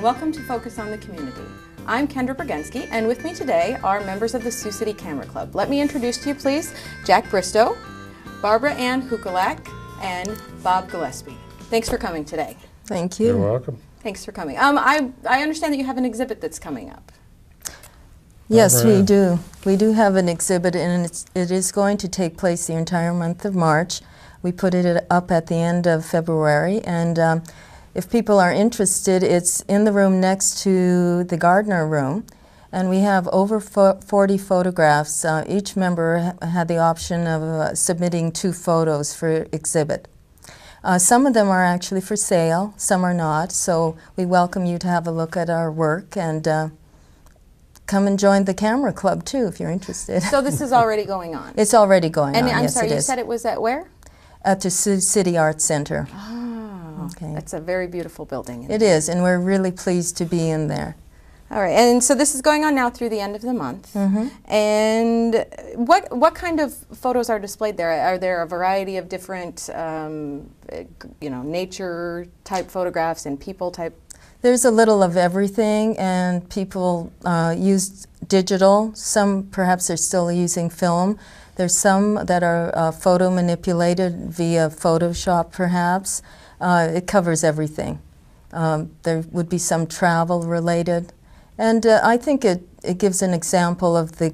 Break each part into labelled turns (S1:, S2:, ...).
S1: Welcome to Focus on the Community. I'm Kendra Bergenske, and with me today are members of the Sioux City Camera Club. Let me introduce to you, please, Jack Bristow, Barbaranne Huculak, and Bob Gillespie. Thanks for coming today.
S2: Thank you.
S3: You're welcome.
S1: Thanst for coming. I understand that you have an exhibit that's coming up.
S2: Yes, we do. We do have an exhibit, and it is going to take place the entire month of March. We put it up at the end of February, and if people are interested, it's in the room next to the Gardner room, and we have over 40 photographs. Each member had the option of submitting 2 photos for exhibit. Some of them are actually for sale, some are not, so we welcome you to have a look at our work and come and join the camera club too if you're interested.
S1: So this is already going on?
S2: It's already going on,
S1: and I'm
S2: yes,
S1: sorry,
S2: it
S1: you
S2: is.
S1: said it was at where?
S2: At the Sioux City Arts Center.
S1: Oh,
S2: okay.
S1: That's a very beautiful building.
S2: It is, and we're really pleased to be in there.
S1: All right, and so this is going on now through the end of the month.
S2: Mm-hmm.
S1: And what kind of photos are displayed there? Are there a variety of different, nature type photographs and people type?
S2: There's a little of everything, and people use digital. Some perhaps are still using film. There's some that are photo manipulated via Photoshop, perhaps. It covers everything. There would be some travel related. And I think it gives an example of the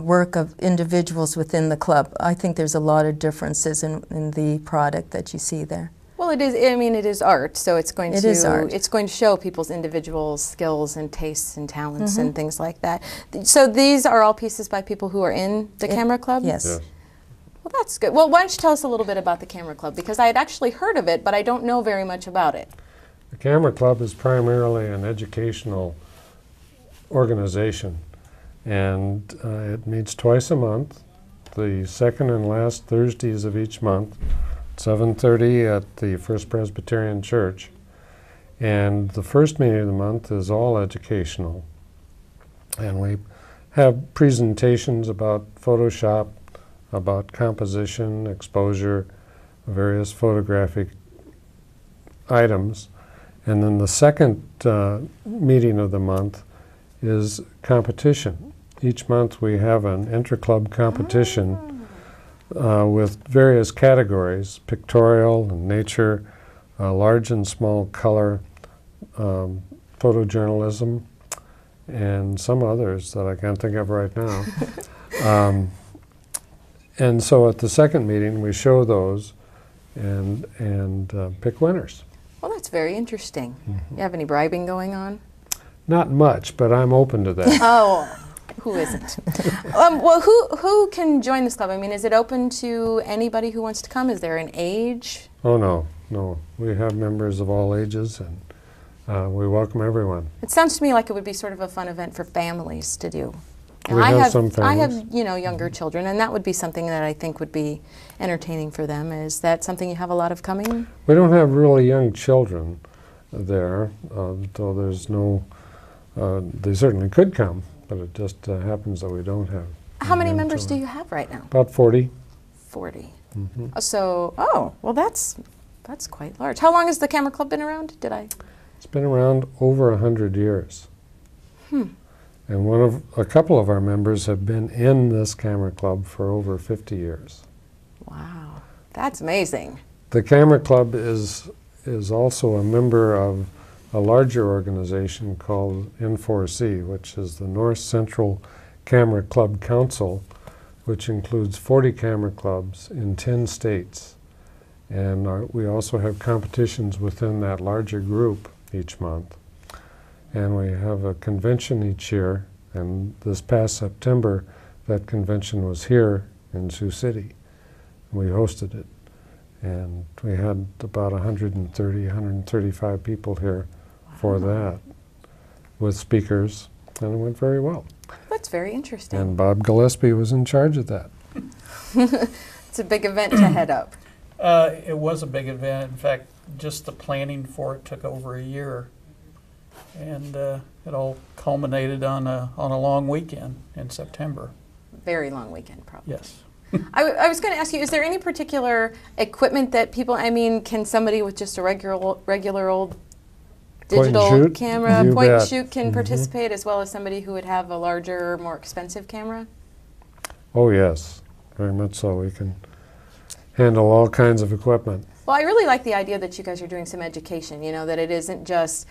S2: work of individuals within the club. I think there's a lot of differences in the product that you see there.
S1: Well, it is. I mean, it is art, so it's going to
S2: is art.
S1: It's going to show people's individual skills and tastes and talents and things like that. So these are all pieces by people who are in the camera club?
S2: Yes.
S3: Yes.
S1: Well, that's good. Well, why don't you tell us a little bit about the camera club? Because I had actually heard of it, but I don't know very much about it.
S3: The Camera Club is primarily an educational organization, and it meets twice a month, the second and last Thursdays of each month, 7:30 at the First Presbyterian Church. And the first meeting of the month is all educational. And we have presentations about Photoshop, about composition, exposure, various photographic items. And then the second meeting of the month is competition. Each month we have an inter-club competition with various categories: pictorial and nature, large and small color, photojournalism, and some others that I can't think of right now. And so at the second meeting we show those and pick winners.
S1: Well, that's very interesting. You have any bribing going on?
S3: Not much, but I'm open to that.
S1: Oh, who isn't? Well, who can join this club? I mean, is it open to anybody who wants to come? Is there an age?
S3: Oh, no. We have members of all ages, and we welcome everyone.
S1: It sounds to me like it would be sort of a fun event for families to do.
S3: We have some families.
S1: I have, younger children, and that would be something that I think would be entertaining for them. Is that something you have a lot of coming?
S3: We don't have really young children there, though there's no, they certainly could come, but it just happens that we don't have.
S1: How many members do you have right now?
S3: About 40.
S1: 40.
S3: Mm-hmm.
S1: So, well, that's quite large. How long has the Camera Club been around?
S3: It's been around over 100 years. And a couple of our members have been in this camera club for over 50 years.
S1: Wow, that's amazing.
S3: The Camera Club is also a member of a larger organization called N4C, which is the North Central Camera Club Council, which includes 40 camera clubs in 10 states. And we also have competitions within that larger group each month. And we have a convention each year, and this past September that convention was here in Sioux City. We hosted it, and we had about 135 people here for that, with speakers, and it went very well.
S1: That's very interesting.
S3: And Bob Gillespie was in charge of that.
S1: It's a big event to head up.
S4: It was a big event. In fact, just the planning for it took over a year. And it all culminated on a long weekend in September.
S1: Very long weekend, probably.
S4: Yes.
S1: I was going to ask you, is there any particular equipment that people, I mean, can somebody with just a regular old digital
S3: shoot?
S1: camera,
S3: You
S1: point and
S3: bet.
S1: shoot can participate as well as somebody who would have a larger, more expensive camera?
S3: Oh yes, very much so. We can handle all kinds of equipment.
S1: Well, I really like the idea that you guys are doing some education, you know, that it isn't just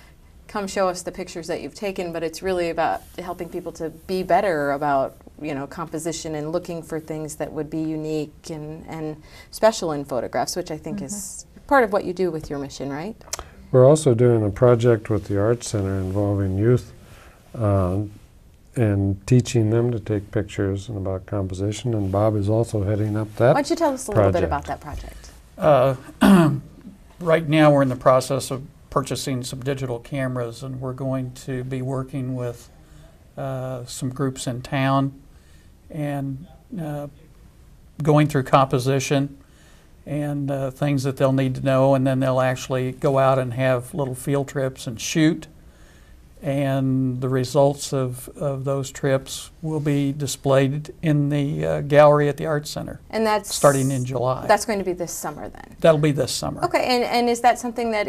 S1: come show us the pictures that you've taken, but it's really about helping people to be better about, you know, composition and looking for things that would be unique and special in photographs, which I think is part of what you do with your mission, right?
S3: We're also doing a project with the Arts Center involving youth and teaching them to take pictures and about composition, and Bob is also heading up that.
S1: Why don't you tell us a little bit about that project?
S4: Right now we're in the process of purchasing some digital cameras, and we're going to be working with some groups in town and going through composition and things that they'll need to know, and then they'll actually go out and have little field trips and shoot, and the results of those trips will be displayed in the gallery at the Arts Center.
S1: And that's
S4: starting in July.
S1: That's going to be this summer then?
S4: That'll be this summer.
S1: Okay, and is that something that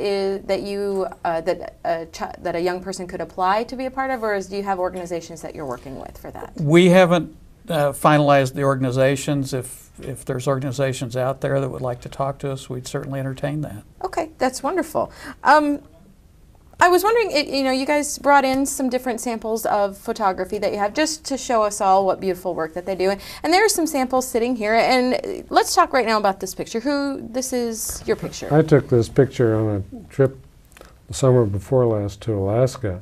S1: that a young person could apply to be a part of, or do you have organizations that you're working with for that?
S4: We haven't finalized the organizations. If there's organizations out there that would like to talk to us, we'd certainly entertain that.
S1: Okay, that's wonderful. I was wondering, you know, you guys brought in some different samples of photography that you have just to show us all what beautiful work that they do. And there are some samples sitting here. And let's talk right now about this picture. This is your picture?
S3: I took this picture on a trip the summer before last to Alaska.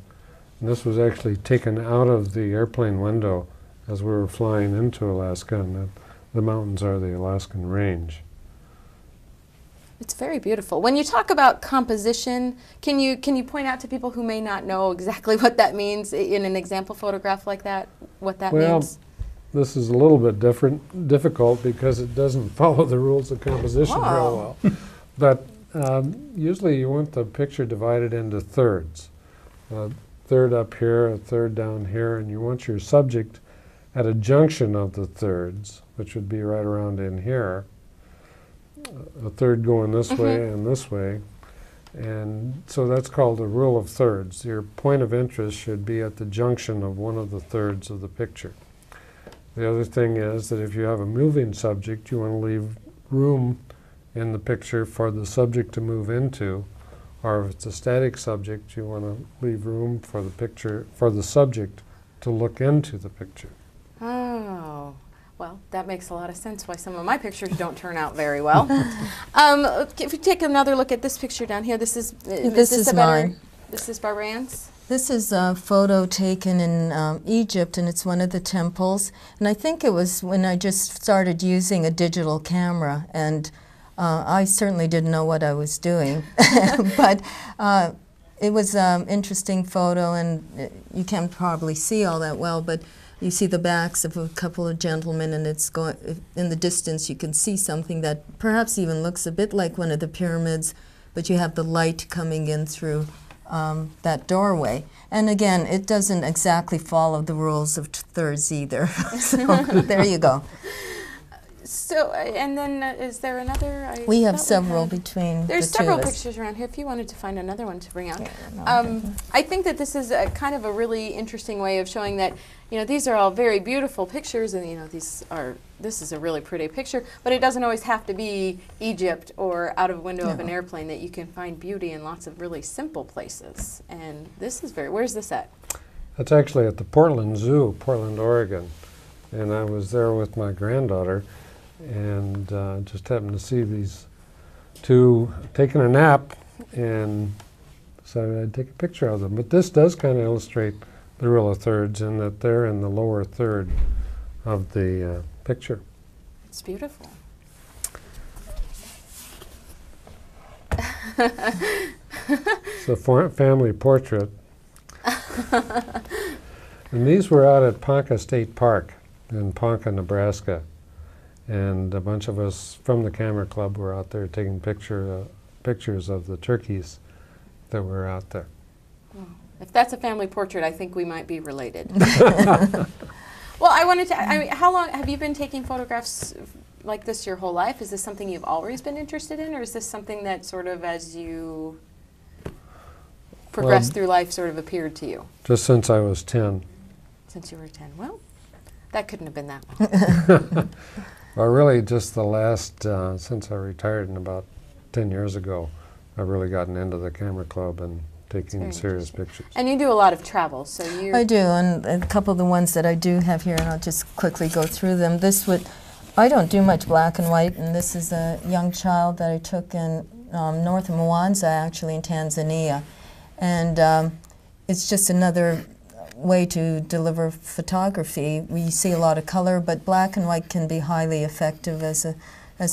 S3: And this was actually taken out of the airplane window as we were flying into Alaska. And the mountains are the Alaskan Range.
S1: It's very beautiful. When you talk about composition, can you point out to people who may not know exactly what that means in an example photograph like that, what that means?
S3: Well, this is a little bit difficult because it doesn't follow the rules of composition real well. But usually you want the picture divided into thirds. A third up here, a third down here, and you want your subject at a junction of the thirds, which would be right around in here. A third going this way and this way, and so that's called a rule of thirds. Your point of interest should be at the junction of one of the thirds of the picture. The other thing is that if you have a moving subject, you want to leave room in the picture for the subject to move into, or if it's a static subject, you want to leave room for the subject to look into the picture.
S1: Oh. Well, that makes a lot of sense why some of my pictures don't turn out very well. If you take another look at this picture down here, this is
S2: mine.
S1: This is Barbaranne's?
S2: This is a photo taken in Egypt, and it's one of the temples. And I think it was when I just started using a digital camera, and I certainly didn't know what I was doing. But it was an interesting photo, and you can't probably see all that well, but you see the backs of a couple of gentlemen, and it's going in the distance. You can see something that perhaps even looks a bit like one of the pyramids, but you have the light coming in through that doorway. And again, it doesn't exactly follow the rules of thirds either. So there you go.
S1: So, and then is there another?
S2: We have several between
S1: There's
S2: the two
S1: several
S2: of us.
S1: pictures around here if you wanted to find another one to bring out.
S2: Yeah,
S1: I think that this is a kind of a really interesting way of showing that, you know, these are all very beautiful pictures, and, you know, this is a really pretty picture, but it doesn't always have to be Egypt or out of a window of an airplane. That you can find beauty in lots of really simple places. And this is where's this at?
S3: That's actually at the Portland Zoo, Portland, Oregon. And I was there with my granddaughter, and just happened to see these two taking a nap, and so I'd take a picture of them. But this does kind of illustrate the rule of thirds in that they're in the lower third of the picture.
S1: It's beautiful.
S3: It's a family portrait. And these were out at Ponca State Park in Ponca, Nebraska. And a bunch of us from the Camera Club were out there taking pictures of the turkeys that were out there.
S1: Well, if that's a family portrait, I think we might be related. Well, I wanted to, I mean, how long have you been taking photographs like this your whole life? Is this something you've always been interested in, or is this something that sort of as you... progressed through life sort of appeared to you?
S3: Just since I was 10.
S1: Since you were 10. Well, that couldn't have been that long.
S3: Well, really just the last, since I retired in about 10 years ago, I've really gotten into the camera club and taking serious pictures.
S1: And you do a lot of travel, so you...
S2: I do, and a couple of the ones that I do have here, and I'll just quickly go through them. I don't do much black and white, and this is a young child that I took in north of Mwanza, actually, in Tanzania. And it's just another way to deliver photography. We see a lot of color, but black and white can be highly effective as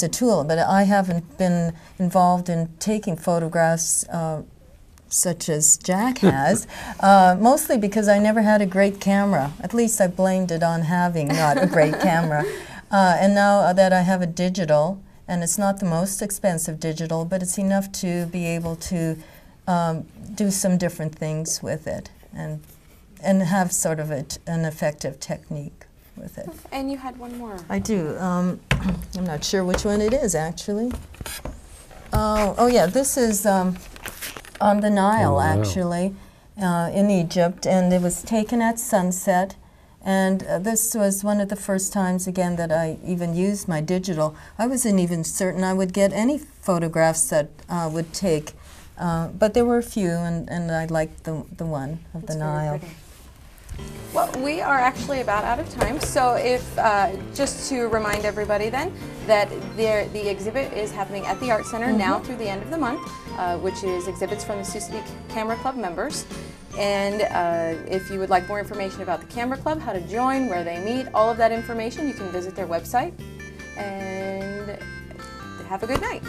S2: a tool. But I haven't been involved in taking photographs such as Jack has, mostly because I never had a great camera. At least I blamed it on having not a great camera. And now that I have a digital, and it's not the most expensive digital, but it's enough to be able to do some different things with it and have sort of an effective technique with it.
S1: And you had one more.
S2: I do. I'm not sure which one it is, actually. Oh yeah, this is on the Nile, actually, in Egypt, and it was taken at sunset. And this was one of the first times, again, that I even used my digital. I wasn't even certain I would get any photographs that would take, but there were a few, and I liked the one of the Nile.
S1: Well, we are actually about out of time, so if just to remind everybody then that the exhibit is happening at the Art Center now through the end of the month, which is exhibits from the Sioux City Camera Club members. And if you would like more information about the Camera Club, how to join, where they meet, all of that information, you can visit their website. And have a good night.